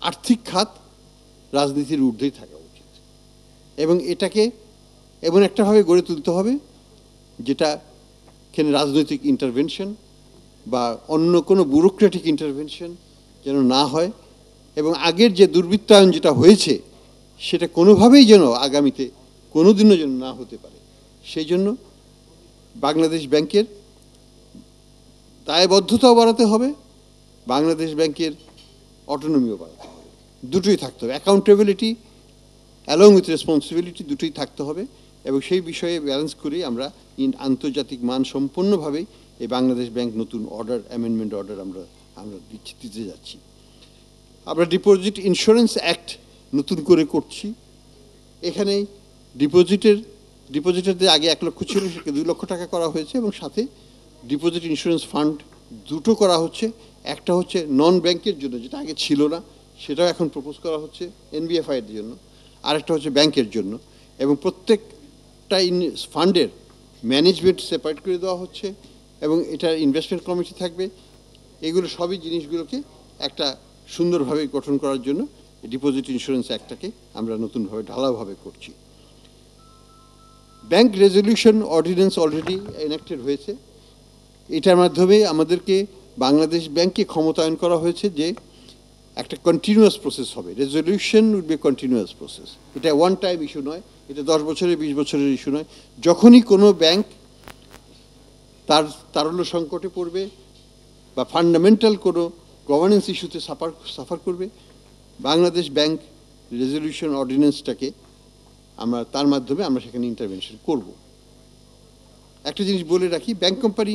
আর্থিক খাত রাজনীতির ঊর্ধ্বেই থাকা উচিত এবং এটাকে এমন একটাভাবে গড়ে তুলতে হবে যেটা এখানে রাজনৈতিক ইন্টারভেনশন বা অন্য কোনো ব্যুরোক্রেটিক ইন্টারভেনশন যেন না হয় এবং আগের যে দুর্বৃত্তায়ন যেটা হয়েছে সেটা কোনোভাবেই যেন আগামীতে কোনোদিনও যেন না হতে পারে সেই জন্য বাংলাদেশ ব্যাংকের দায়বদ্ধতাও বাড়াতে হবে, বাংলাদেশ ব্যাংকের অটোনমিও বাড়াতে হবে, দুটোই থাকতে হবে। অ্যাকাউন্টেবিলিটি অ্যালং উইথ রেসপন্সিবিলিটি দুটোই থাকতে হবে এবং সেই বিষয়ে ব্যালেন্স করেই আমরা আন্তর্জাতিক মান সম্পন্নভাবেই এই বাংলাদেশ ব্যাংক নতুন অর্ডার অ্যামেন্ডমেন্ট অর্ডার আমরা দিতে যাচ্ছি। আমরা ডিপোজিট ইন্স্যুরেন্স অ্যাক্ট নতুন করে করছি। এখানে ডিপোজিটের আগে 1 লক্ষ ছিল, সেটাকে 2 লক্ষ টাকা করা হয়েছে এবং সাথে ডিপোজিট ইন্স্যুরেন্স ফান্ড দুটো করা হচ্ছে। একটা হচ্ছে নন ব্যাংকের জন্য, যেটা আগে ছিল না, সেটাও এখন প্রপোজ করা হচ্ছে এনবিএফআই এর জন্য, আরেকটা হচ্ছে ব্যাংকের জন্য এবং প্রত্যেকটা ফান্ডের ম্যানেজমেন্ট সেপারেট করে দেওয়া হচ্ছে এবং এটার ইনভেস্টমেন্ট কমিটি থাকবে। এগুলো সবই জিনিসগুলোকে একটা সুন্দরভাবে গঠন করার জন্য ডিপোজিট ইন্স্যুরেন্স অ্যাক্টটাকে আমরা নতুনভাবে ঢালাওভাবে করছি। Bank resolution ordinance already enacted হয়েছে। এটার মাধ্যমে আমাদেরকে বাংলাদেশ ব্যাংককে ক্ষমতায়ন করা হয়েছে যে একটা কন্টিনিউয়াস প্রসেস হবে। Resolution will be continuous process. এটা ওয়ান টাইম ইস্যু নয়, এটা 10 বছরের 20 বছরের ইস্যু নয়। যখনই কোনো ব্যাংক তার তারল্য সংকটে পড়বে বা ফান্ডামেন্টাল কোনো গভর্নেন্স ইস্যুতে সাফার করবে, বাংলাদেশ ব্যাংক রেজলিউশন অর্ডিন্যান্সটাকে তার মাধ্যমে আমরা সেখানে ইন্টারভেনশন করব। একটা জিনিস বলে রাখি, ব্যাংক কোম্পানি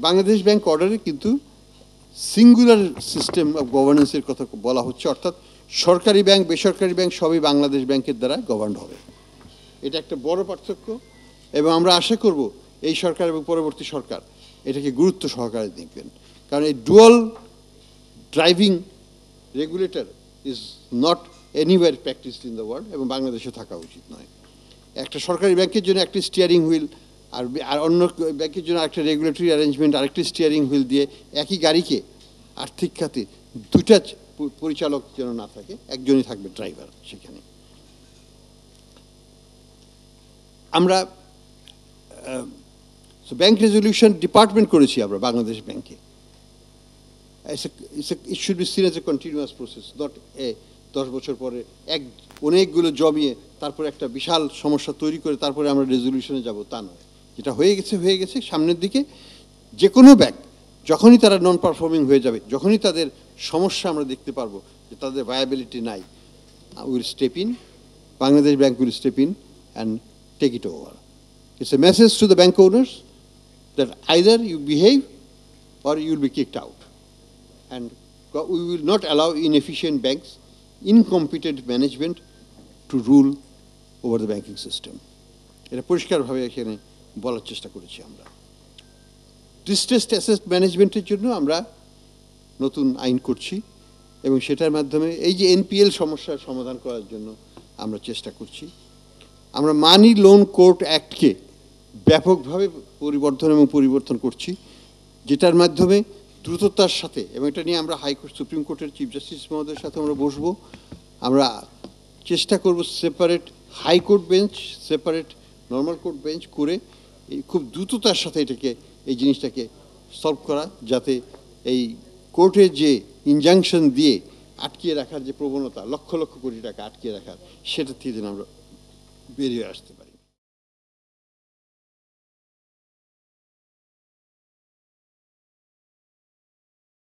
বাংলাদেশ ব্যাংক অর্ডারে কিন্তু সিঙ্গুলার সিস্টেম অফ গভর্নেন্সের কথা বলা হচ্ছে, অর্থাৎ সরকারি ব্যাংক বেসরকারি ব্যাংক সবই বাংলাদেশ ব্যাংকের দ্বারা গভর্ন হবে। এটা একটা বড় পার্থক্য এবং আমরা আশা করব এই সরকার এবং পরবর্তী সরকার এটাকে গুরুত্ব সহকারে দেখবেন, কারণ এই dual driving regulator is not anywhere practised in the world এবং বাংলাদেশে থাকা উচিত নয়। একটা সরকারি ব্যাংকের জন্য একটি স্টিয়ারিং হুইল আর অন্য ব্যাংকের জন্য একটা রেগুলেটরি অ্যারেঞ্জমেন্ট, আরেকটি স্টিয়ারিং হুইল দিয়ে একই গাড়িকে আর্থিক খাতে দুটা পরিচালক যেন না থাকে, একজনই থাকবে ড্রাইভার সেখানে। আমরা ব্যাংক রেজলিউশন ডিপার্টমেন্ট করেছি আমরা বাংলাদেশ ব্যাংকে। It should be seen as a continuous process, not 10 বছর পরে অনেকগুলো জমিয়ে তারপরে একটা বিশাল সমস্যা তৈরি করে তারপরে আমরা রেজলিউশনে যাব, তা নয়। যেটা হয়ে গেছে সামনের দিকে যে কোনো ব্যাংক যখনই তারা নন পারফর্মিং হয়ে যাবে, যখনই তাদের সমস্যা আমরা দেখতে পারবো যে তাদের ভায়াবিলিটি নাই, will step in, Bangladesh bank will step in and take it over. It's a message to the bank owners that either you behave or you will be kicked out, and we will not allow inefficient banks, incompetent management to rule over the banking system. এটা পরিষ্কারভাবে এখানে বলার চেষ্টা করেছি আমরা। Distressed asset ম্যানেজমেন্টের জন্য আমরা নতুন আইন করছি এবং সেটার মাধ্যমে এই যে এনপিএল সমস্যার সমাধান করার জন্য আমরা চেষ্টা করছি। আমরা মানি লোন কোর্ট অ্যাক্টকে ব্যাপকভাবে পরিবর্তন করছি, যেটার মাধ্যমে দ্রুততার সাথে, এবং এটা নিয়ে আমরা হাইকোর্ট সুপ্রিম কোর্টের চিফ জাস্টিস মহোদয়ের সাথে আমরা বসবো, আমরা চেষ্টা করব separate high court bench, separate normal court bench করে খুব দ্রুততার সাথে এই জিনিসটাকে সলভ করা, যাতে এই কোর্টের যে ইনজাংশন দিয়ে আটকিয়ে রাখার যে প্রবণতা, লক্ষ লক্ষ কোটি টাকা আটকিয়ে রাখার, সেটা থেকে যেন আমরা বেরিয়ে আসতে পারি।